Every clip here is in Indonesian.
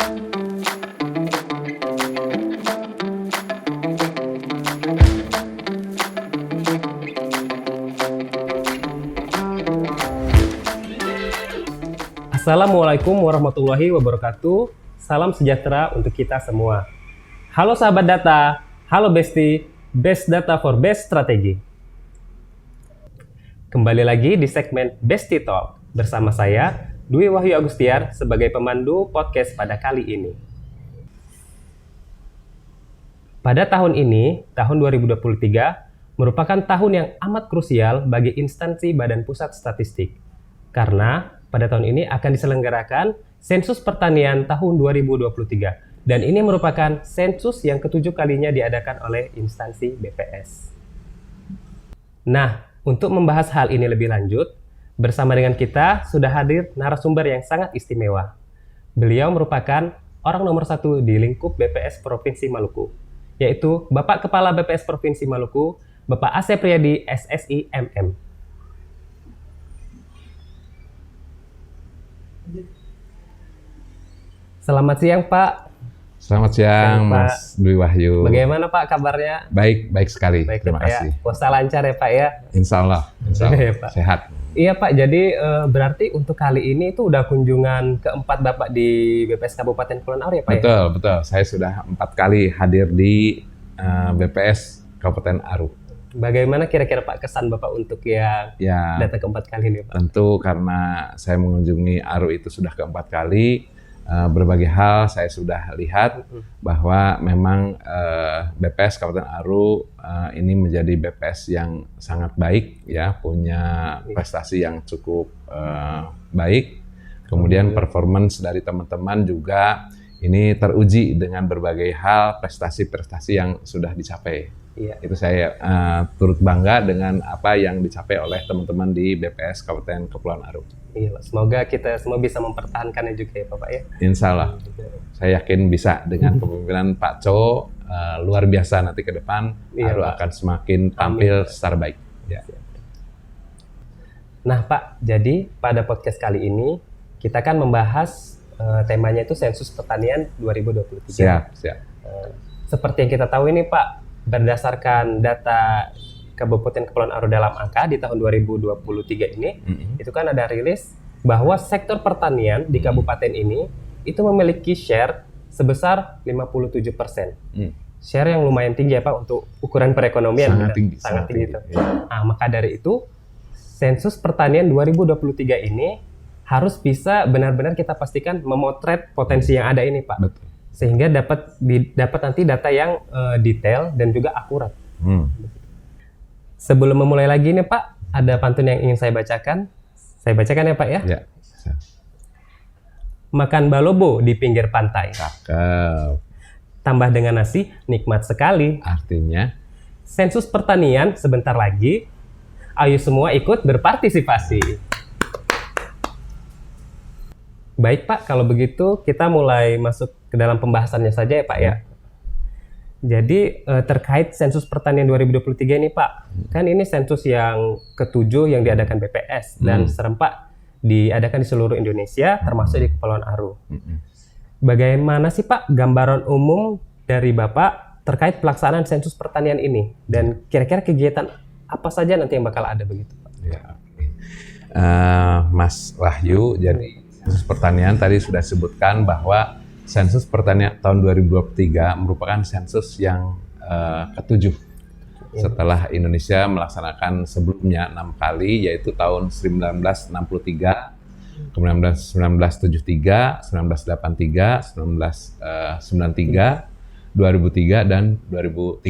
Assalamualaikum warahmatullahi wabarakatuh. Salam sejahtera untuk kita semua. Halo sahabat data, halo Besti, Best Data for Best Strategy. Kembali lagi di segmen Besti Talk bersama saya, Dwi Wahyu Agustiar sebagai pemandu podcast pada kali ini. Pada tahun ini, tahun 2023, merupakan tahun yang amat krusial bagi instansi Badan Pusat Statistik. Karena pada tahun ini akan diselenggarakan Sensus Pertanian tahun 2023. Dan ini merupakan sensus yang ketujuh kalinya diadakan oleh instansi BPS. Nah, untuk membahas hal ini lebih lanjut, bersama dengan kita sudah hadir narasumber yang sangat istimewa. Beliau merupakan orang nomor 1 di lingkup BPS Provinsi Maluku, yaitu Bapak Kepala BPS Provinsi Maluku, Bapak Asep Riyadi, SSI MM. Selamat siang, Pak. Selamat siang, Mas Dwi Wahyu. Bagaimana, Pak, kabarnya? Baik sekali. Baik, terima kasih. Ya. Puasa lancar ya, Pak ya? Insya Allah Ya, Pak. Sehat. Iya, Pak. Jadi berarti untuk kali ini itu udah kunjungan keempat Bapak di BPS Kabupaten Kepulauan Aru ya, Pak? Betul. Saya sudah 4 kali hadir di BPS Kabupaten Aru. Bagaimana kira-kira Pak kesan Bapak untuk yang datang keempat kali ini, Pak? Tentu karena saya mengunjungi Aru itu sudah keempat kali. Berbagai hal saya sudah lihat bahwa memang BPS Kabupaten Aru ini menjadi BPS yang sangat baik, ya, punya prestasi yang cukup baik. Kemudian performance dari teman-teman juga ini teruji dengan berbagai hal, prestasi-prestasi yang sudah dicapai. Iya. Itu saya turut bangga dengan apa yang dicapai oleh teman-teman di BPS Kabupaten Kepulauan Aru. Iya, Pak. Semoga kita semua bisa mempertahankannya juga ya, Bapak ya. Insya Allah. Saya yakin bisa dengan kepemimpinan Pak Co, luar biasa nanti ke depan, Aru Pak. akan semakin tampil secara baik. Ya. Nah, Pak, jadi pada podcast kali ini kita akan membahas temanya itu Sensus Pertanian 2023. Siap. Seperti yang kita tahu ini, Pak, berdasarkan data Kabupaten Kepulauan Aru dalam angka di tahun 2023 ini, itu kan ada rilis bahwa sektor pertanian di kabupaten ini itu memiliki share sebesar 57%. Share yang lumayan tinggi ya, Pak, untuk ukuran perekonomian. Sangat tinggi. Itu. Ya. Nah, maka dari itu Sensus Pertanian 2023 ini harus bisa benar-benar kita pastikan memotret potensi yang ada ini, Pak. Betul. Sehingga dapat nanti data yang detail dan juga akurat. Sebelum memulai lagi nih, Pak, ada pantun yang ingin saya bacakan. Saya bacakan ya, Pak ya. Ya. Makan balobo di pinggir pantai. Cakep. Tambah dengan nasi, nikmat sekali. Artinya? Sensus pertanian sebentar lagi. Ayo semua ikut berpartisipasi. Baik, Pak, kalau begitu kita mulai masuk ke dalam pembahasannya saja ya, Pak ya. Jadi terkait Sensus Pertanian 2023 ini, Pak, kan ini sensus yang ketujuh yang diadakan BPS dan serempak diadakan di seluruh Indonesia, termasuk di Kepulauan Aru. Bagaimana sih, Pak, gambaran umum dari Bapak terkait pelaksanaan Sensus Pertanian ini dan kira-kira kegiatan apa saja nanti yang bakal ada begitu, Pak? Ya. Mas Wahyu, jadi Sensus Pertanian tadi sudah sebutkan bahwa Sensus Pertanian tahun 2023 merupakan sensus yang ketujuh setelah Indonesia melaksanakan sebelumnya 6 kali, yaitu tahun 1963, kemudian 1973, 1983, 1993, 2003, dan 2013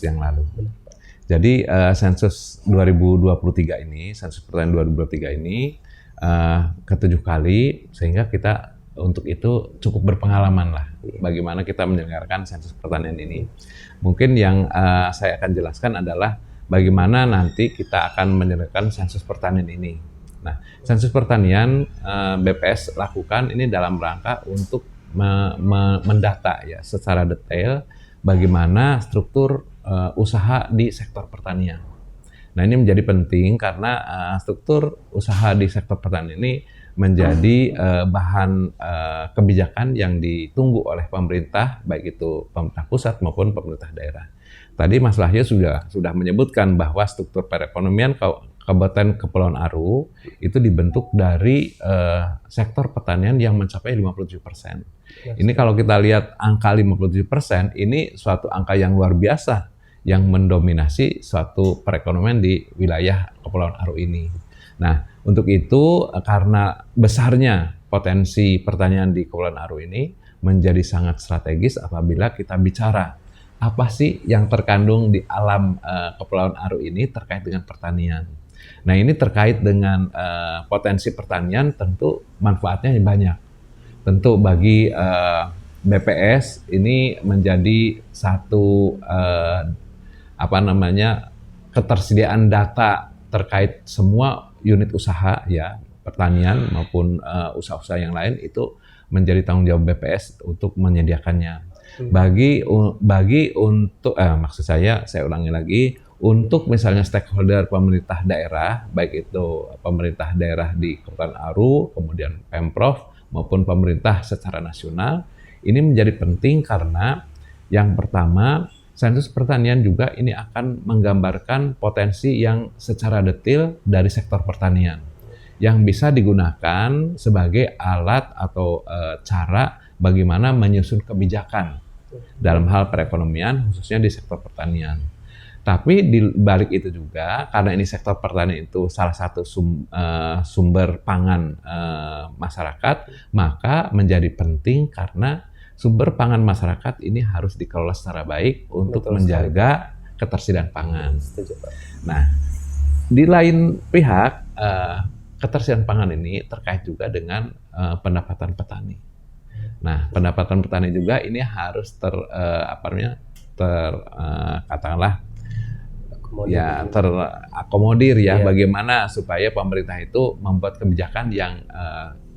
yang lalu. Jadi sensus 2023 ini, Sensus Pertanian 2023 ini ketujuh kali, sehingga kita untuk itu cukup berpengalaman lah bagaimana kita menyelenggarakan sensus pertanian ini. Mungkin yang saya akan jelaskan adalah bagaimana nanti kita akan menyelenggarakan sensus pertanian ini. Nah, sensus pertanian BPS lakukan ini dalam rangka untuk mendata ya secara detail bagaimana struktur usaha di sektor pertanian. Nah, ini menjadi penting karena struktur usaha di sektor pertanian ini menjadi bahan kebijakan yang ditunggu oleh pemerintah, baik itu pemerintah pusat maupun pemerintah daerah. Tadi Mas Wahyu sudah menyebutkan bahwa struktur perekonomian Kabupaten Kepulauan Aru itu dibentuk dari sektor pertanian yang mencapai 57%. Ini kalau kita lihat angka 57%, ini suatu angka yang luar biasa yang mendominasi suatu perekonomian di wilayah Kepulauan Aru ini. Nah, untuk itu karena besarnya potensi pertanian di Kepulauan Aru ini menjadi sangat strategis apabila kita bicara apa sih yang terkandung di alam Kepulauan Aru ini terkait dengan pertanian. Nah, ini terkait dengan potensi pertanian, tentu manfaatnya banyak. Tentu bagi BPS ini menjadi satu ketersediaan data terkait semua unit usaha ya, pertanian maupun usaha-usaha yang lain itu menjadi tanggung jawab BPS untuk menyediakannya. Maksud saya ulangi lagi, untuk misalnya stakeholder pemerintah daerah, baik itu pemerintah daerah di Kepulauan Aru, kemudian Pemprov, maupun pemerintah secara nasional, ini menjadi penting karena yang pertama, sensus pertanian juga ini akan menggambarkan potensi yang secara detail dari sektor pertanian, yang bisa digunakan sebagai alat atau cara bagaimana menyusun kebijakan dalam hal perekonomian, khususnya di sektor pertanian. Tapi di balik itu juga, karena ini sektor pertanian itu salah satu sumber pangan masyarakat, maka menjadi penting karena sumber pangan masyarakat ini harus dikelola secara baik untuk menjaga ketersediaan pangan. Nah, di lain pihak, ketersediaan pangan ini terkait juga dengan pendapatan petani. Nah, pendapatan petani juga ini harus terakomodir ya, bagaimana supaya pemerintah itu membuat kebijakan yang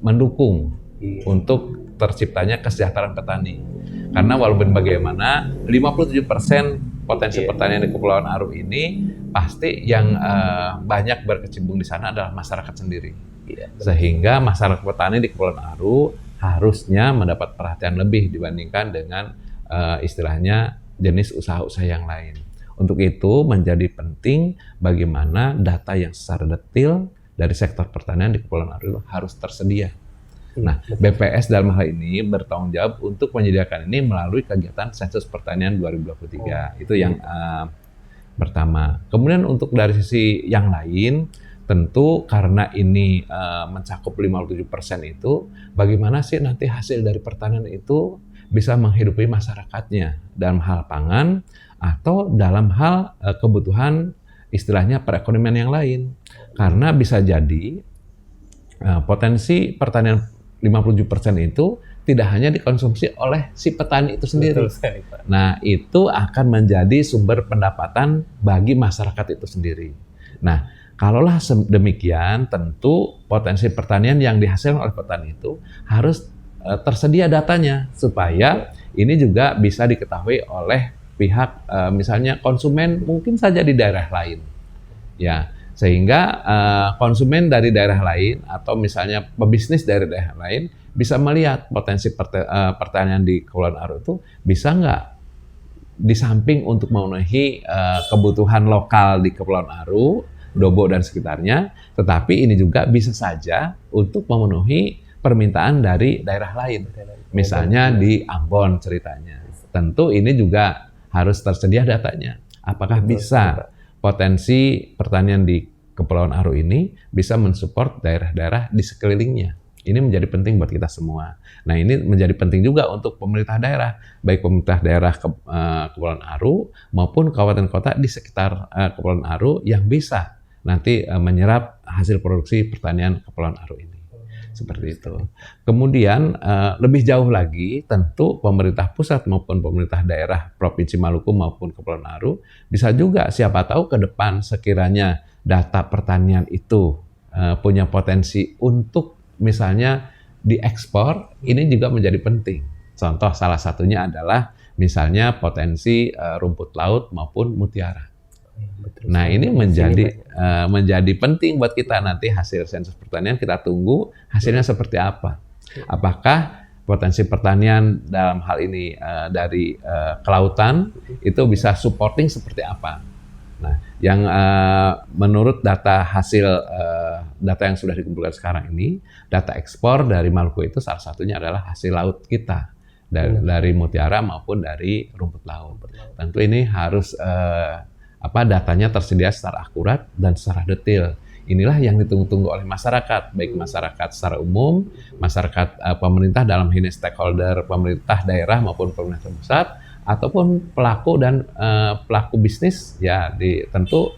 mendukung untuk terciptanya kesejahteraan petani. Karena walaupun bagaimana 57% potensi pertanian di Kepulauan Aru ini pasti yang banyak berkecimpung di sana adalah masyarakat sendiri. Sehingga masyarakat petani di Kepulauan Aru harusnya mendapat perhatian lebih dibandingkan dengan istilahnya jenis usaha-usaha yang lain. Untuk itu menjadi penting bagaimana data yang secara detail dari sektor pertanian di Kepulauan Aru harus tersedia. Nah, BPS dalam hal ini bertanggung jawab untuk menyediakan ini melalui kegiatan sensus pertanian 2023. Itu yang pertama. Kemudian untuk dari sisi yang lain, tentu karena ini mencakup 57% itu, bagaimana sih nanti hasil dari pertanian itu bisa menghidupi masyarakatnya dalam hal pangan atau dalam hal kebutuhan istilahnya perekonomian yang lain. Karena bisa jadi potensi pertanian 57% itu tidak hanya dikonsumsi oleh si petani itu sendiri. Nah, itu akan menjadi sumber pendapatan bagi masyarakat itu sendiri. Nah, kalaulah demikian, tentu potensi pertanian yang dihasilkan oleh petani itu harus tersedia datanya supaya ini juga bisa diketahui oleh pihak misalnya konsumen mungkin saja di daerah lain. Ya, sehingga konsumen dari daerah lain atau misalnya pebisnis dari daerah lain bisa melihat potensi pertanian di Kepulauan Aru itu bisa nggak di samping untuk memenuhi kebutuhan lokal di Kepulauan Aru, Dobo dan sekitarnya, tetapi ini juga bisa saja untuk memenuhi permintaan dari daerah lain, misalnya di Ambon ceritanya. Tentu ini juga harus tersedia datanya. Apakah bisa potensi pertanian di Kepulauan Aru ini bisa mensupport daerah-daerah di sekelilingnya? Ini menjadi penting buat kita semua. Nah, ini menjadi penting juga untuk pemerintah daerah, baik pemerintah daerah Kepulauan Aru maupun kabupaten kota di sekitar Kepulauan Aru yang bisa nanti menyerap hasil produksi pertanian Kepulauan Aru ini. Seperti itu. Kemudian lebih jauh lagi, tentu pemerintah pusat maupun pemerintah daerah Provinsi Maluku maupun Kepulauan Aru bisa juga siapa tahu ke depan sekiranya data pertanian itu punya potensi untuk misalnya diekspor, ini juga menjadi penting. Contoh salah satunya adalah misalnya potensi rumput laut maupun mutiara. Betul Nah, sekali. ini Di sini menjadi penting buat kita nanti hasil sensus pertanian kita tunggu hasilnya seperti apa. Apakah potensi pertanian dalam hal ini dari kelautan itu bisa supporting seperti apa? Nah, yang menurut data hasil data yang sudah dikumpulkan sekarang ini, data ekspor dari Maluku itu salah satunya adalah hasil laut kita dari mutiara maupun dari rumput laut. Tentu ini harus datanya tersedia secara akurat dan secara detail. Inilah yang ditunggu-tunggu oleh masyarakat, baik masyarakat secara umum, masyarakat pemerintah dalam ini stakeholder pemerintah daerah maupun pemerintah pusat, ataupun pelaku dan pelaku bisnis ya tentu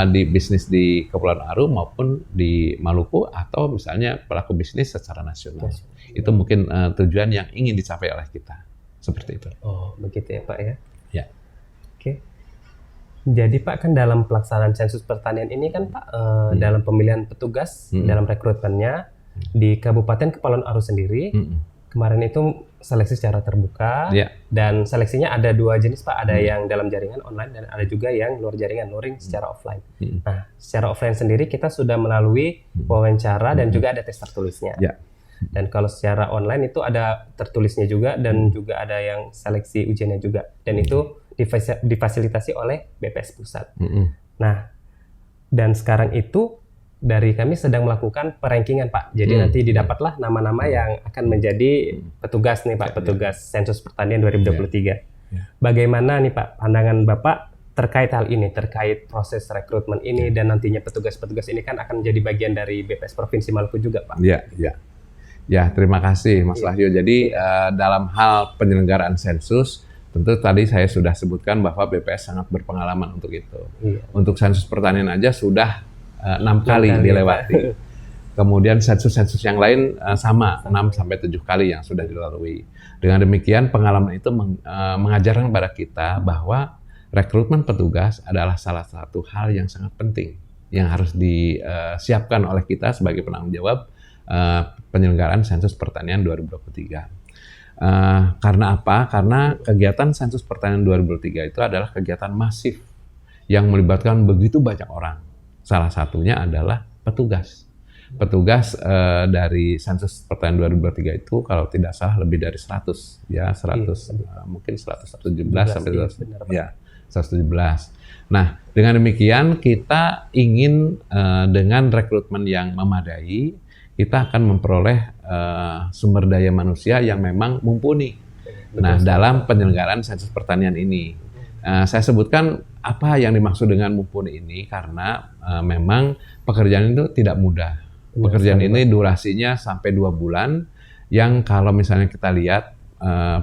di bisnis di Kepulauan Aru maupun di Maluku atau misalnya pelaku bisnis secara nasional. Itu mungkin tujuan yang ingin dicapai oleh kita. Seperti itu. Oh, begitu ya Pak ya? Ya. Oke. Jadi Pak, kan dalam pelaksanaan sensus pertanian ini kan Pak, dalam pemilihan petugas, dalam rekrutmennya di Kabupaten Kepulauan Aru sendiri, kemarin itu seleksi secara terbuka, dan seleksinya ada 2 jenis Pak, ada yang dalam jaringan online dan ada juga yang luar jaringan, luring secara offline. Nah, secara offline sendiri kita sudah melalui wawancara dan juga ada tes tertulisnya. Dan kalau secara online itu ada tertulisnya juga dan juga ada yang seleksi ujiannya juga, dan itu difasilitasi oleh BPS Pusat. Nah, dan sekarang itu dari kami sedang melakukan perankingan Pak. Jadi nanti didapatlah nama-nama yang akan menjadi petugas nih Pak, petugas sensus pertanian 2023. Bagaimana nih Pak pandangan Bapak terkait hal ini, terkait proses rekrutmen ini dan nantinya petugas-petugas ini kan akan menjadi bagian dari BPS Provinsi Maluku juga Pak. Ya, terima kasih Mas Wahyu. Jadi dalam hal penyelenggaraan sensus, tentu tadi saya sudah sebutkan bahwa BPS sangat berpengalaman untuk itu. Untuk sensus pertanian aja sudah 6 kali dilewati. Kemudian sensus-sensus yang lain sama 6-7 kali yang sudah dilalui. Dengan demikian pengalaman itu mengajarkan kepada kita bahwa rekrutmen petugas adalah salah satu hal yang sangat penting yang harus disiapkan oleh kita sebagai penanggung jawab penyelenggaraan sensus pertanian 2023. Karena apa? Karena kegiatan sensus pertanian 2023 itu adalah kegiatan masif yang melibatkan begitu banyak orang. Salah satunya adalah petugas. Petugas dari sensus pertanian 2023 itu kalau tidak salah lebih dari 100, ya 100, mungkin 117 sampai 100, ya 117. Nah, dengan demikian kita ingin dengan rekrutmen yang memadai, kita akan memperoleh sumber daya manusia yang memang mumpuni. Nah, dalam penyelenggaraan sensus pertanian ini, saya sebutkan apa yang dimaksud dengan mumpuni ini karena memang pekerjaan itu tidak mudah. Pekerjaan ini durasinya sampai 2 bulan, yang kalau misalnya kita lihat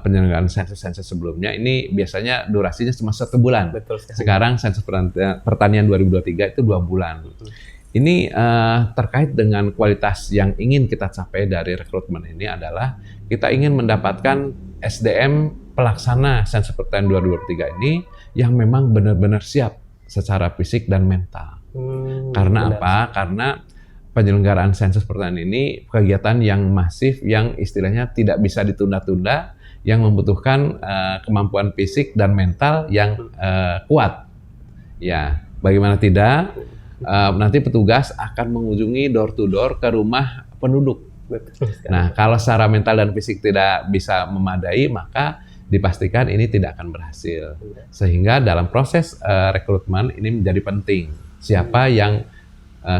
penyelenggaraan sensus-sensus sebelumnya ini biasanya durasinya cuma 1 bulan. Sekarang sensus pertanian 2023 itu 2 bulan. Ini terkait dengan kualitas yang ingin kita capai dari rekrutmen ini adalah kita ingin mendapatkan SDM pelaksana sensus pertanian 2023 ini yang memang benar-benar siap secara fisik dan mental. Karena apa? Karena penyelenggaraan sensus pertanian ini kegiatan yang masif yang istilahnya tidak bisa ditunda-tunda, yang membutuhkan kemampuan fisik dan mental yang kuat. Ya, bagaimana tidak? Nanti petugas akan mengunjungi door to door ke rumah penduduk. Nah, kalau secara mental dan fisik tidak bisa memadai, maka dipastikan ini tidak akan berhasil. Sehingga dalam proses rekrutmen ini menjadi penting. Siapa yang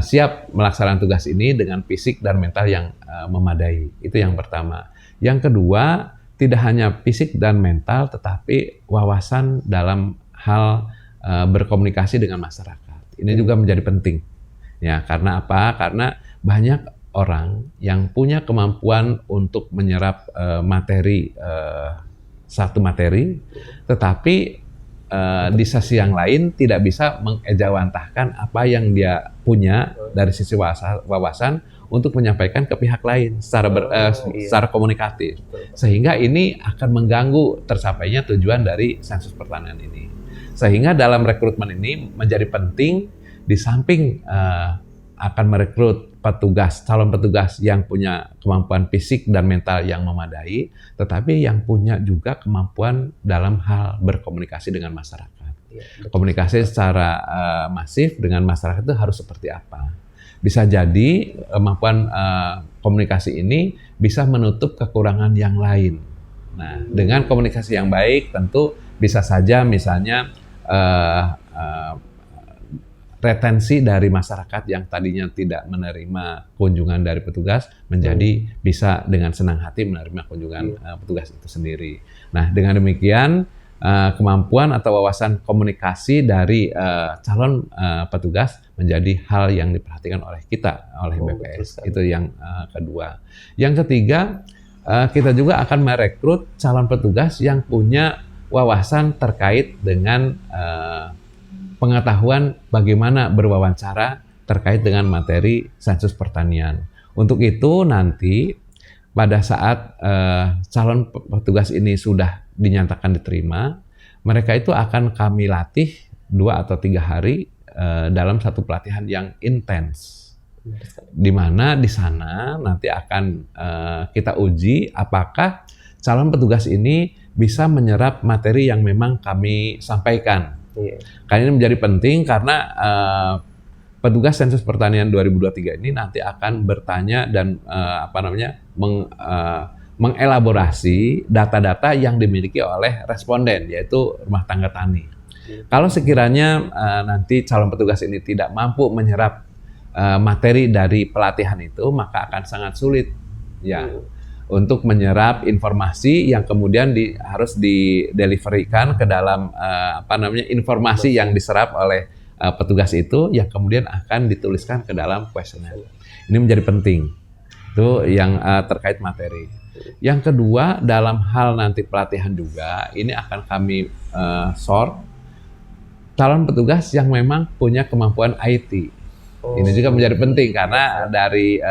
siap melaksanakan tugas ini dengan fisik dan mental yang memadai. Itu yang pertama. Yang kedua, tidak hanya fisik dan mental, tetapi wawasan dalam hal berkomunikasi dengan masyarakat. Ini juga menjadi penting. Ya, karena apa? Karena banyak orang yang punya kemampuan untuk menyerap satu materi, tetapi di sisi yang lain tidak bisa mengejawantahkan apa yang dia punya dari sisi wawasan untuk menyampaikan ke pihak lain secara komunikatif. Sehingga ini akan mengganggu tercapainya tujuan dari sensus pertanian ini. Sehingga dalam rekrutmen ini menjadi penting di samping akan merekrut calon petugas yang punya kemampuan fisik dan mental yang memadai, tetapi yang punya juga kemampuan dalam hal berkomunikasi dengan masyarakat. Iya, betul. Komunikasi secara masif dengan masyarakat itu harus seperti apa. Bisa jadi kemampuan komunikasi ini bisa menutup kekurangan yang lain. Nah, dengan komunikasi yang baik tentu bisa saja misalnya retensi dari masyarakat yang tadinya tidak menerima kunjungan dari petugas menjadi bisa dengan senang hati menerima kunjungan petugas itu sendiri. Nah, dengan demikian kemampuan atau wawasan komunikasi dari calon petugas menjadi hal yang diperhatikan oleh kita, oleh BPS. Itu yang kedua. Yang ketiga, kita juga akan merekrut calon petugas yang punya wawasan terkait dengan pengetahuan bagaimana berwawancara terkait dengan materi sensus pertanian. Untuk itu nanti pada saat calon petugas ini sudah dinyatakan diterima, mereka itu akan kami latih 2 atau 3 hari dalam satu pelatihan yang intens. Di mana di sana nanti akan kita uji apakah calon petugas ini bisa menyerap materi yang memang kami sampaikan. Karena ini menjadi penting karena petugas sensus pertanian 2023 ini nanti akan bertanya dan mengelaborasi data-data yang dimiliki oleh responden, yaitu rumah tangga tani. Kalau sekiranya nanti calon petugas ini tidak mampu menyerap materi dari pelatihan itu, maka akan sangat sulit ya untuk menyerap informasi yang kemudian harus dideliverykan ke dalam informasi yang diserap oleh petugas itu yang kemudian akan dituliskan ke dalam kuesioner. Ini menjadi penting. Itu yang terkait materi. Yang kedua, dalam hal nanti pelatihan juga ini akan kami sort calon petugas yang memang punya kemampuan IT. Ini juga menjadi penting karena dari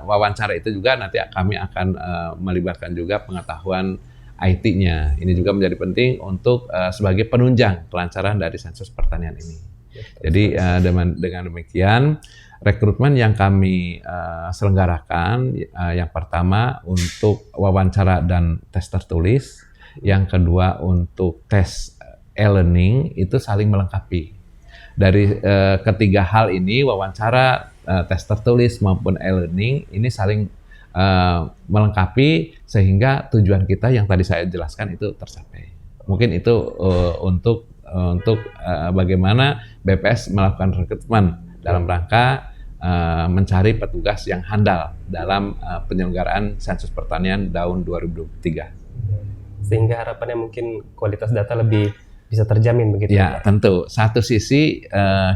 wawancara itu juga nanti kami akan melibatkan juga pengetahuan IT-nya. Ini juga menjadi penting untuk sebagai penunjang kelancaran dari sensus pertanian ini. Jadi dengan demikian rekrutmen yang kami selenggarakan yang pertama untuk wawancara dan tes tertulis, yang kedua untuk tes e-learning itu saling melengkapi. Dari ketiga hal ini, wawancara, tes tertulis maupun e-learning ini saling melengkapi sehingga tujuan kita yang tadi saya jelaskan itu tercapai. Mungkin itu untuk bagaimana BPS melakukan rekrutmen dalam rangka mencari petugas yang handal dalam penyelenggaraan sensus pertanian tahun 2023. Sehingga harapannya mungkin kualitas data lebih bisa terjamin begitu ya? Tentu. Satu sisi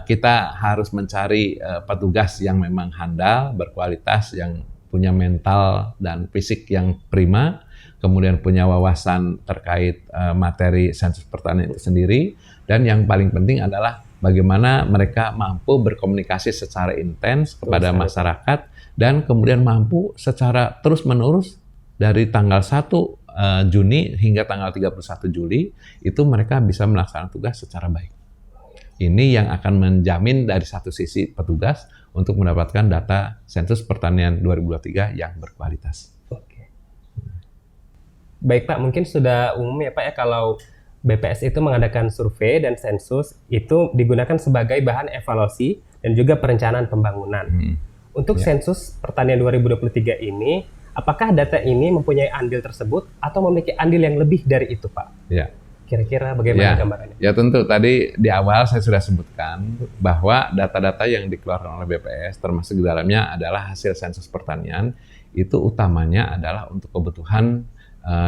kita harus mencari petugas yang memang handal, berkualitas, yang punya mental dan fisik yang prima, kemudian punya wawasan terkait materi sensus pertanian itu sendiri, dan yang paling penting adalah bagaimana mereka mampu berkomunikasi secara intens kepada masyarakat dan kemudian mampu secara terus-menerus dari tanggal 1 Juni hingga tanggal 31 Juli itu mereka bisa melaksanakan tugas secara baik. Ini yang akan menjamin dari satu sisi petugas untuk mendapatkan data sensus pertanian 2023 yang berkualitas. Oke. Baik Pak, mungkin sudah umum ya Pak ya kalau BPS itu mengadakan survei dan sensus itu digunakan sebagai bahan evaluasi dan juga perencanaan pembangunan. Untuk sensus pertanian 2023 ini, apakah data ini mempunyai andil tersebut atau memiliki andil yang lebih dari itu, Pak? Ya. Kira-kira bagaimana gambarannya? Ya tentu, tadi di awal saya sudah sebutkan bahwa data-data yang dikeluarkan oleh BPS termasuk di dalamnya adalah hasil sensus pertanian, itu utamanya adalah untuk kebutuhan,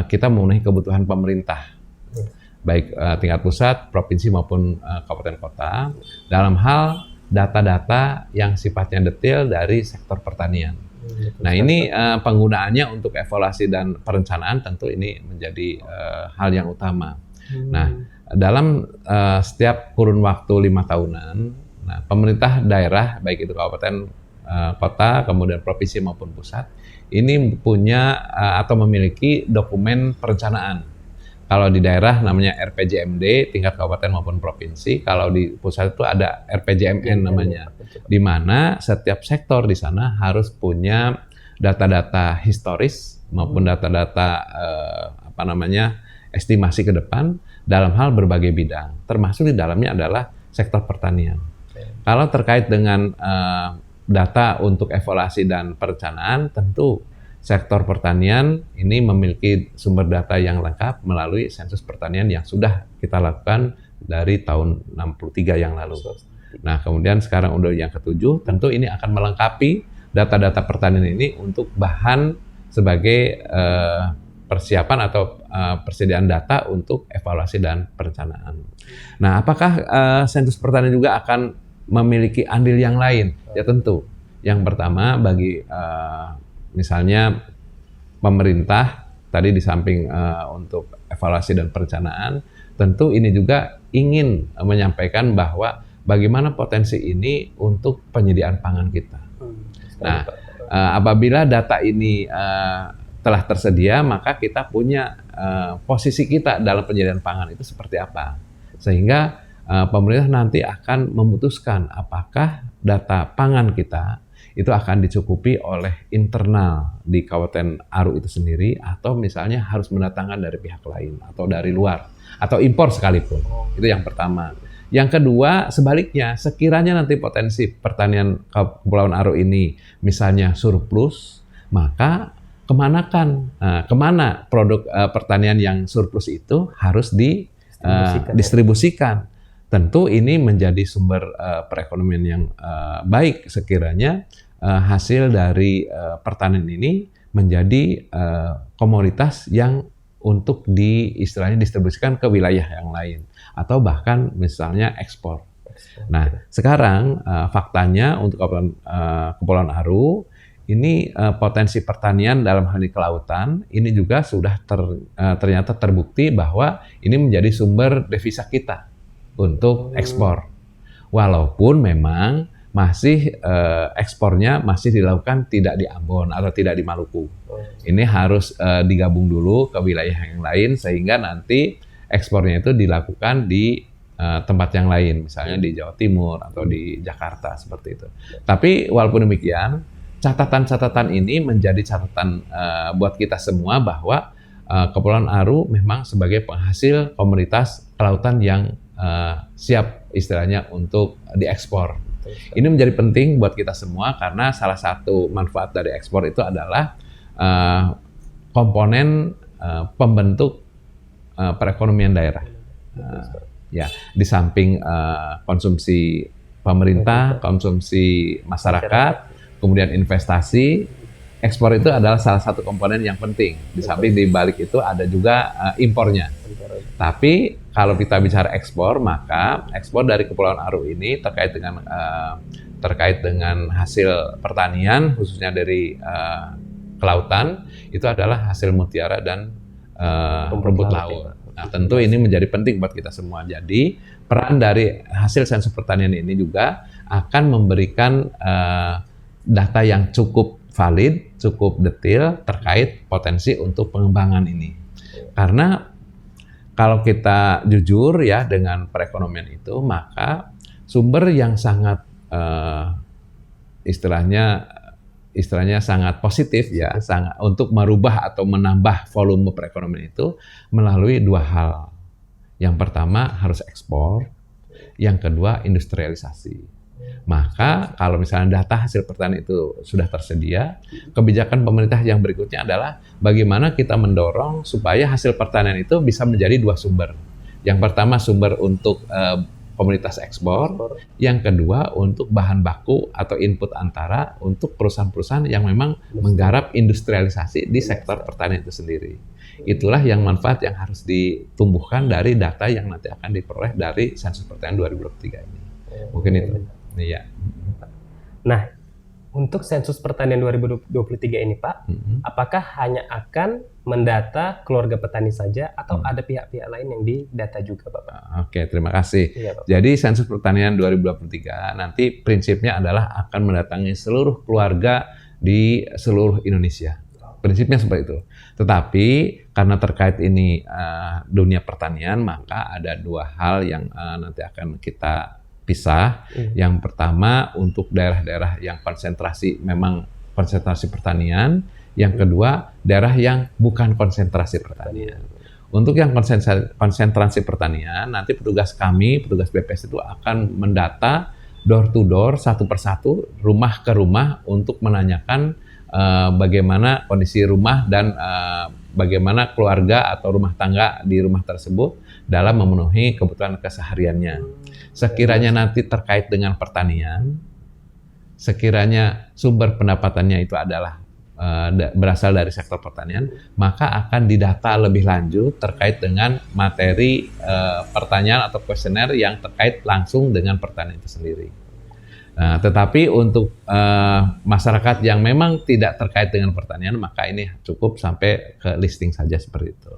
kita memenuhi kebutuhan pemerintah. Baik tingkat pusat, provinsi maupun kabupaten kota, dalam hal data-data yang sifatnya detail dari sektor pertanian. Nah ini penggunaannya untuk evaluasi dan perencanaan tentu ini menjadi hal yang utama. Nah dalam setiap kurun waktu 5 tahunan, nah, pemerintah daerah baik itu kabupaten, kota, kemudian provinsi maupun pusat, ini punya atau memiliki dokumen perencanaan. Kalau di daerah namanya RPJMD tingkat kabupaten maupun provinsi, kalau di pusat itu ada RPJMN namanya, di mana setiap sektor di sana harus punya data-data historis maupun data-data estimasi ke depan dalam hal berbagai bidang, termasuk di dalamnya adalah sektor pertanian. Kalau terkait dengan data untuk evaluasi dan perencanaan, tentu sektor pertanian ini memiliki sumber data yang lengkap melalui sensus pertanian yang sudah kita lakukan dari tahun 63 yang lalu. Nah, kemudian sekarang udah yang ke-7, tentu ini akan melengkapi data-data pertanian ini untuk bahan sebagai persiapan atau persediaan data untuk evaluasi dan perencanaan. Nah, apakah sensus pertanian juga akan memiliki andil yang lain? Ya tentu. Yang pertama bagi misalnya pemerintah tadi di samping untuk evaluasi dan perencanaan, tentu ini juga ingin menyampaikan bahwa bagaimana potensi ini untuk penyediaan pangan kita. Nah, apabila data ini telah tersedia, maka kita punya posisi kita dalam penyediaan pangan itu seperti apa. Sehingga pemerintah nanti akan memutuskan apakah data pangan kita itu akan dicukupi oleh internal di Kabupaten Aru itu sendiri, atau misalnya harus mendatangkan dari pihak lain atau dari luar, atau impor sekalipun. Itu yang pertama. Yang kedua, sebaliknya, sekiranya nanti potensi pertanian Kepulauan Aru ini misalnya surplus, maka kemana produk pertanian yang surplus itu harus didistribusikan. Tentu ini menjadi sumber perekonomian yang baik sekiranya hasil dari pertanian ini menjadi komoditas yang untuk istilahnya distribusikan ke wilayah yang lain atau bahkan misalnya ekspor. Nah, sekarang faktanya untuk Kepulauan Aru ini potensi pertanian dalam hal ini kelautan ini juga sudah ternyata terbukti bahwa ini menjadi sumber devisa kita untuk ekspor. Walaupun memang masih ekspornya masih dilakukan tidak di Ambon atau tidak di Maluku. Ini harus digabung dulu ke wilayah yang lain sehingga nanti ekspornya itu dilakukan di tempat yang lain, misalnya di Jawa Timur atau di Jakarta seperti itu. Tapi walaupun demikian, catatan-catatan ini menjadi catatan buat kita semua bahwa Kepulauan Aru memang sebagai penghasil komoditas kelautan yang siap istilahnya untuk diekspor. Ini menjadi penting buat kita semua karena salah satu manfaat dari ekspor itu adalah komponen pembentuk perekonomian daerah. Ya, di samping konsumsi pemerintah, konsumsi masyarakat, kemudian investasi, ekspor itu adalah salah satu komponen yang penting. Di samping di balik itu ada juga impornya. Tapi kalau kita bicara ekspor, maka ekspor dari Kepulauan Aru ini terkait dengan hasil pertanian, khususnya dari kelautan, itu adalah hasil mutiara dan rumput laut. Nah, tentu ini menjadi penting buat kita semua. Jadi peran dari hasil sensus pertanian ini juga akan memberikan data yang cukup valid, cukup detail terkait potensi untuk pengembangan ini. Karena kalau kita jujur ya dengan perekonomian itu, maka sumber yang sangat istilahnya sangat positif ya, sangat untuk merubah atau menambah volume perekonomian itu melalui dua hal. Yang pertama harus ekspor, yang kedua industrialisasi. Maka kalau misalnya data hasil pertanian itu sudah tersedia, kebijakan pemerintah yang berikutnya adalah bagaimana kita mendorong supaya hasil pertanian itu bisa menjadi dua sumber. Yang pertama sumber untuk komoditas ekspor, yang kedua untuk bahan baku atau input antara untuk perusahaan-perusahaan yang memang menggarap industrialisasi di sektor pertanian itu sendiri. Itulah yang manfaat yang harus ditumbuhkan dari data yang nanti akan diperoleh dari sensus pertanian 2023 ini. Mungkin itu. Iya. Nah, untuk sensus pertanian 2023 ini Pak, apakah hanya akan mendata keluarga petani saja atau ada pihak-pihak lain yang didata juga Bapak? Oke, terima kasih. Iya, Bapak. Jadi sensus pertanian 2023 nanti prinsipnya adalah akan mendatangi seluruh keluarga di seluruh Indonesia. Prinsipnya seperti itu. Tetapi karena terkait ini dunia pertanian, maka ada dua hal yang nanti akan kita pisah. Yang pertama untuk daerah-daerah yang memang konsentrasi pertanian. Yang kedua daerah yang bukan konsentrasi pertanian. Untuk yang konsentrasi pertanian, nanti petugas BPS itu akan mendata door to door, satu persatu, rumah ke rumah untuk menanyakan bagaimana kondisi rumah dan bagaimana keluarga atau rumah tangga di rumah tersebut dalam memenuhi kebutuhan kesehariannya. Sekiranya nanti terkait dengan pertanian, sekiranya sumber pendapatannya itu adalah berasal dari sektor pertanian, maka akan didata lebih lanjut terkait dengan materi pertanyaan atau kuesioner yang terkait langsung dengan pertanian itu sendiri. Nah, tetapi untuk masyarakat yang memang tidak terkait dengan pertanian, maka ini cukup sampai ke listing saja seperti itu.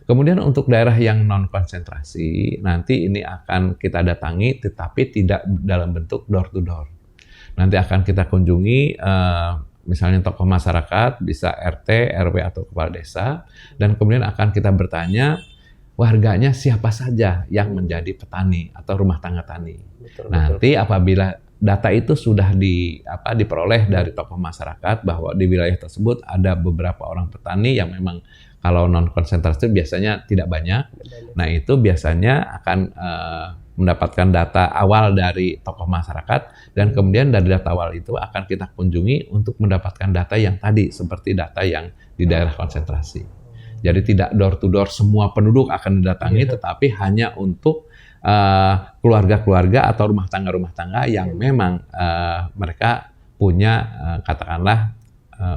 Kemudian untuk daerah yang non konsentrasi, nanti ini akan kita datangi, tetapi tidak dalam bentuk door to door. Nanti akan kita kunjungi misalnya tokoh masyarakat, bisa RT, RW atau kepala desa, dan kemudian akan kita bertanya warganya siapa saja yang menjadi petani atau rumah tangga tani. Nanti apabila data itu sudah diperoleh dari tokoh masyarakat bahwa di wilayah tersebut ada beberapa orang petani yang memang kalau non konsentrasi biasanya tidak banyak. Nah itu biasanya akan mendapatkan data awal dari tokoh masyarakat, dan kemudian dari data awal itu akan kita kunjungi untuk mendapatkan data yang tadi seperti data yang di daerah konsentrasi. Jadi tidak door to door semua penduduk akan didatangi, tetapi hanya untuk keluarga-keluarga atau rumah tangga yang memang mereka punya katakanlah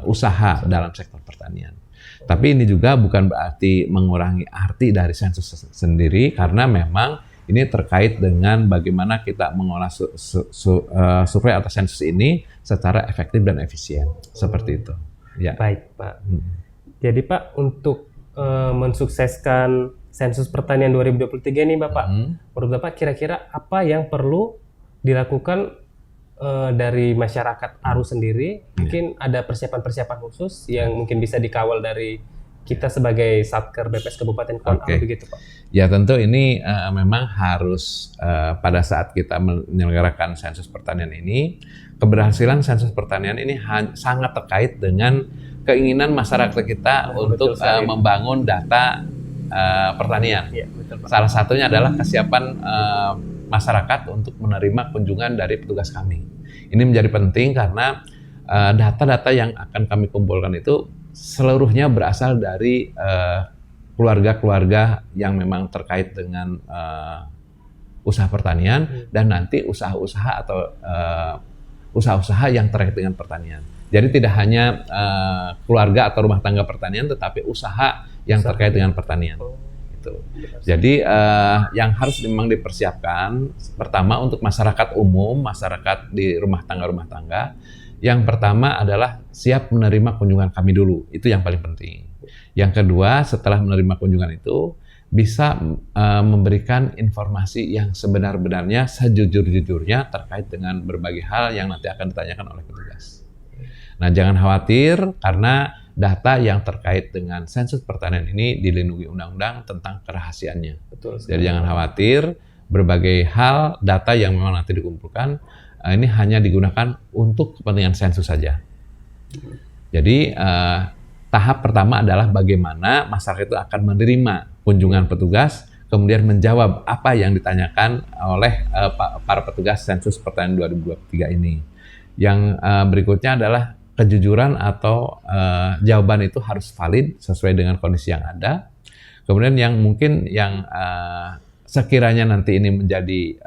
usaha dalam sektor pertanian. Tapi ini juga bukan berarti mengurangi arti dari sensus sendiri, karena memang ini terkait dengan bagaimana kita mengolah survei atau sensus ini secara efektif dan efisien, seperti itu. Ya. Baik, Pak. Jadi Pak, untuk mensukseskan sensus pertanian 2023 ini Bapak, menurut Bapak kira-kira apa yang perlu dilakukan dari masyarakat Aru sendiri? Mungkin ada persiapan-persiapan khusus yang mungkin bisa dikawal dari kita sebagai Satker BPS Kabupaten Kepulauan Aru, begitu Pak? Ya tentu ini memang harus pada saat kita menyelenggarakan sensus pertanian ini, keberhasilan sensus pertanian ini sangat terkait dengan keinginan masyarakat kita untuk membangun data pertanian. Ya, betul, Pak. Salah satunya adalah kesiapan masyarakat untuk menerima kunjungan dari petugas kami. Ini menjadi penting karena data-data yang akan kami kumpulkan itu seluruhnya berasal dari keluarga-keluarga yang memang terkait dengan usaha pertanian dan nanti usaha-usaha atau usaha-usaha yang terkait dengan pertanian. Jadi tidak hanya keluarga atau rumah tangga pertanian, tetapi usaha yang terkait dengan pertanian. Gitu. Jadi yang harus memang dipersiapkan, pertama untuk masyarakat umum, masyarakat di rumah tangga, yang pertama adalah siap menerima kunjungan kami dulu, itu yang paling penting. Yang kedua, setelah menerima kunjungan itu, bisa memberikan informasi yang sebenar-benarnya, sejujur-jujurnya terkait dengan berbagai hal yang nanti akan ditanyakan oleh petugas. Nah, jangan khawatir karena data yang terkait dengan sensus pertanian ini dilindungi undang-undang tentang kerahasiaannya. Betul. Jadi jangan khawatir, berbagai hal data yang memang nanti dikumpulkan ini hanya digunakan untuk kepentingan sensus saja. Jadi tahap pertama adalah bagaimana masyarakat itu akan menerima kunjungan petugas, kemudian menjawab apa yang ditanyakan oleh para petugas sensus pertanian 2023 ini. Yang berikutnya adalah kejujuran atau jawaban itu harus valid sesuai dengan kondisi yang ada. Kemudian yang mungkin yang sekiranya nanti ini menjadi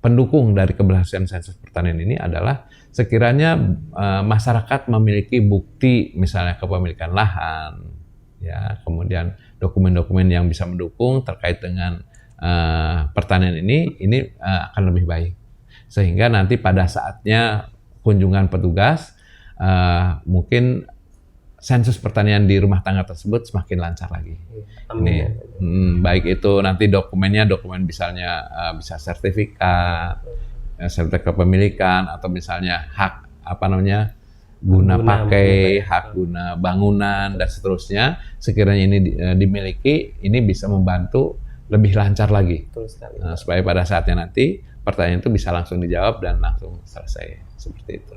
pendukung dari keberhasilan sensus pertanian ini adalah sekiranya masyarakat memiliki bukti misalnya kepemilikan lahan, ya, kemudian dokumen-dokumen yang bisa mendukung terkait dengan pertanian ini akan lebih baik. Sehingga nanti pada saatnya kunjungan petugas mungkin sensus pertanian di rumah tangga tersebut semakin lancar lagi. Ini baik itu nanti dokumen misalnya bisa sertifikat kepemilikan atau misalnya hak guna pakai, hak guna bangunan dan seterusnya. Sekiranya ini dimiliki, ini bisa membantu lebih lancar lagi. Supaya pada saatnya nanti pertanyaan itu bisa langsung dijawab dan langsung selesai seperti itu.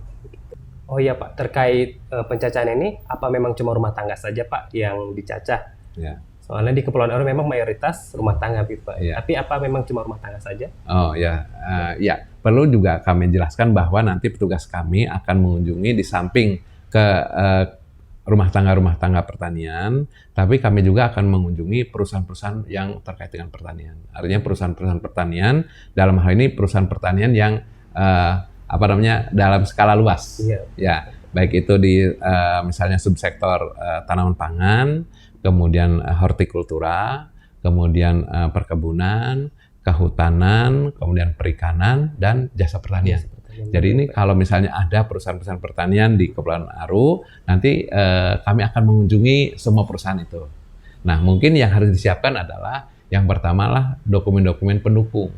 Oh iya Pak, terkait pencacahan ini, apa memang cuma rumah tangga saja Pak yang dicacah? Ya. Soalnya di Kepulauan Aru memang mayoritas rumah tangga gitu Pak. Iya. Tapi apa memang cuma rumah tangga saja? Oh ya, ya perlu juga kami jelaskan bahwa nanti petugas kami akan mengunjungi di samping ke rumah tangga pertanian, tapi kami juga akan mengunjungi perusahaan-perusahaan yang terkait dengan pertanian. Artinya perusahaan-perusahaan pertanian, dalam hal ini perusahaan pertanian yang dalam skala luas. Iya. Ya, baik itu di misalnya subsektor tanaman pangan, kemudian hortikultura, kemudian perkebunan, kehutanan, kemudian perikanan, dan jasa pertanian. Jadi ini kalau misalnya ada perusahaan-perusahaan pertanian di Kepulauan Aru, nanti kami akan mengunjungi semua perusahaan itu. Nah, mungkin yang harus disiapkan adalah yang pertama lah dokumen-dokumen pendukung.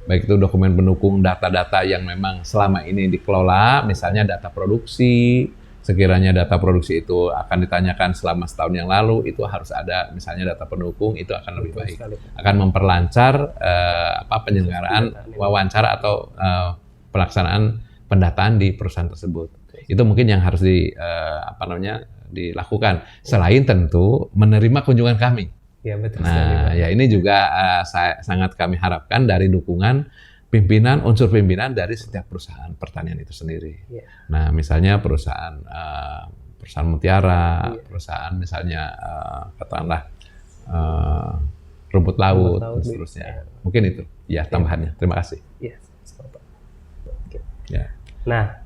Baik itu dokumen pendukung data-data yang memang selama ini dikelola, misalnya data produksi. Sekiranya data produksi itu akan ditanyakan selama setahun yang lalu, itu harus ada misalnya data pendukung, itu akan lebih baik. Akan memperlancar penyelenggaraan wawancara atau pelaksanaan pendataan di perusahaan tersebut. Itu mungkin yang harus dilakukan. Selain tentu menerima kunjungan kami. Ya, betul. Nah, ya ini juga sangat kami harapkan dari dukungan unsur pimpinan dari setiap perusahaan pertanian itu sendiri. Yeah. Nah, misalnya perusahaan mutiara, perusahaan misalnya katakanlah rumput laut dan seterusnya. Mungkin itu ya tambahannya. Terima kasih. Iya. Ya. Nah,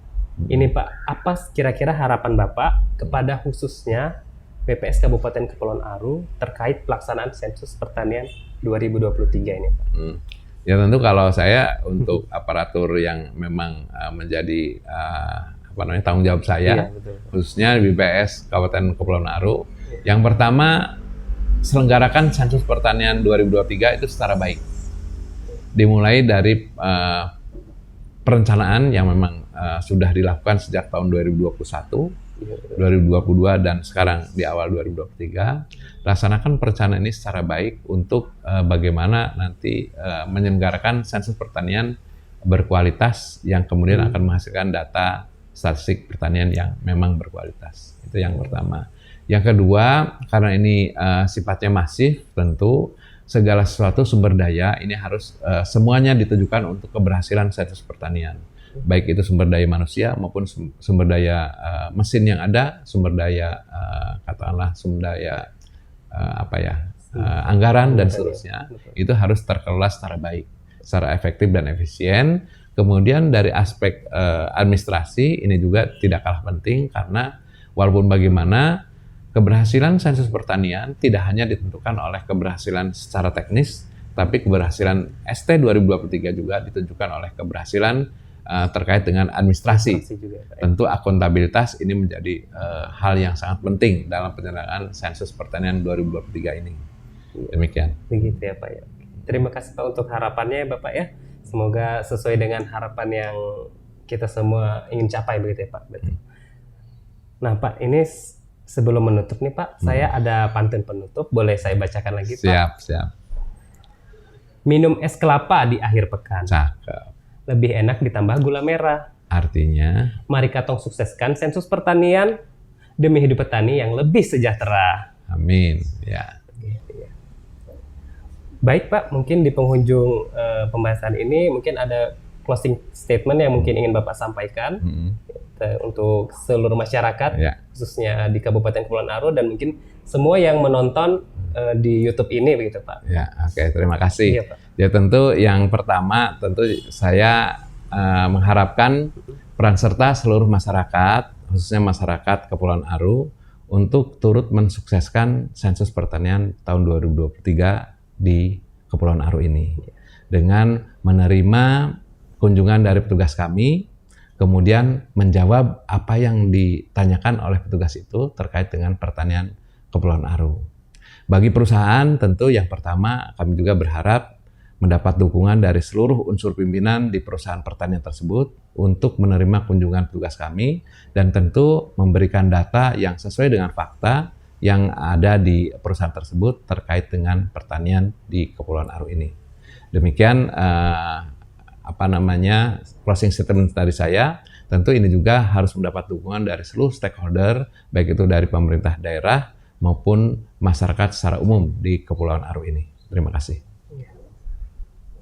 ini Pak, apa kira-kira harapan Bapak kepada khususnya BPS Kabupaten Kepulauan Aru terkait pelaksanaan sensus pertanian 2023 ini Pak? Ya tentu kalau saya untuk aparatur yang memang menjadi tanggung jawab saya, khususnya BPS Kabupaten Kepulauan Aru, yang pertama selenggarakan sensus pertanian 2023 itu secara baik. Dimulai dari perencanaan yang memang sudah dilakukan sejak tahun 2021, 2022 dan sekarang di awal 2023, laksanakan perencanaan ini secara baik untuk bagaimana nanti menyelenggarakan sensus pertanian berkualitas yang kemudian akan menghasilkan data statistik pertanian yang memang berkualitas. Itu yang pertama. Yang kedua, karena ini sifatnya masif, tentu segala sesuatu sumber daya ini harus semuanya ditujukan untuk keberhasilan sensus pertanian. Baik itu sumber daya manusia maupun sumber daya mesin yang ada, sumber daya anggaran dan seterusnya, itu harus terkelola secara baik, secara efektif dan efisien. Kemudian dari aspek administrasi ini juga tidak kalah penting karena walaupun bagaimana keberhasilan sensus pertanian tidak hanya ditentukan oleh keberhasilan secara teknis, tapi keberhasilan ST 2023 juga ditentukan oleh keberhasilan terkait dengan administrasi. Tentu akuntabilitas ini menjadi hal yang sangat penting dalam penyelenggaraan sensus pertanian 2023 ini. Demikian. Begitu ya Pak ya. Terima kasih Pak untuk harapannya Bapak ya. Semoga sesuai dengan harapan yang kita semua ingin capai begitu ya Pak. Betul. Nah Pak, ini sebelum menutup nih Pak, saya ada pantun penutup. Boleh saya bacakan lagi Pak? Siap. Minum es kelapa di akhir pekan. Cakep. Lebih enak ditambah gula merah. Artinya, mari Katong sukseskan sensus pertanian demi hidup petani yang lebih sejahtera. Amin. Ya. Baik Pak, mungkin di penghujung pembahasan ini mungkin ada closing statement yang mungkin ingin Bapak sampaikan untuk seluruh masyarakat, khususnya di Kabupaten Kepulauan Aru dan mungkin semua yang menonton di YouTube ini begitu Pak. Ya, oke, terima kasih. Iya, Pak. Ya tentu yang pertama tentu saya mengharapkan peran serta seluruh masyarakat, khususnya masyarakat Kepulauan Aru untuk turut mensukseskan sensus pertanian tahun 2023 di Kepulauan Aru ini dengan menerima kunjungan dari petugas kami, kemudian menjawab apa yang ditanyakan oleh petugas itu terkait dengan pertanian Kepulauan Aru. Bagi perusahaan tentu yang pertama kami juga berharap mendapat dukungan dari seluruh unsur pimpinan di perusahaan pertanian tersebut untuk menerima kunjungan petugas kami dan tentu memberikan data yang sesuai dengan fakta yang ada di perusahaan tersebut terkait dengan pertanian di Kepulauan Aru ini. Demikian closing statement dari saya. Tentu ini juga harus mendapat dukungan dari seluruh stakeholder, baik itu dari pemerintah daerah maupun masyarakat secara umum di Kepulauan Aru ini. Terima kasih.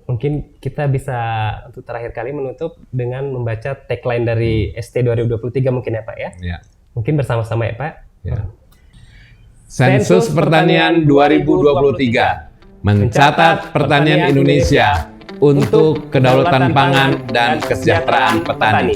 Mungkin kita bisa untuk terakhir kali menutup dengan membaca tagline dari ST 2023 mungkin ya Pak ya? Ya. Mungkin bersama-sama ya Pak? Ya. Sensus Pertanian 2023 mencatat pertanian Indonesia untuk kedaulatan pangan dan kesejahteraan petani.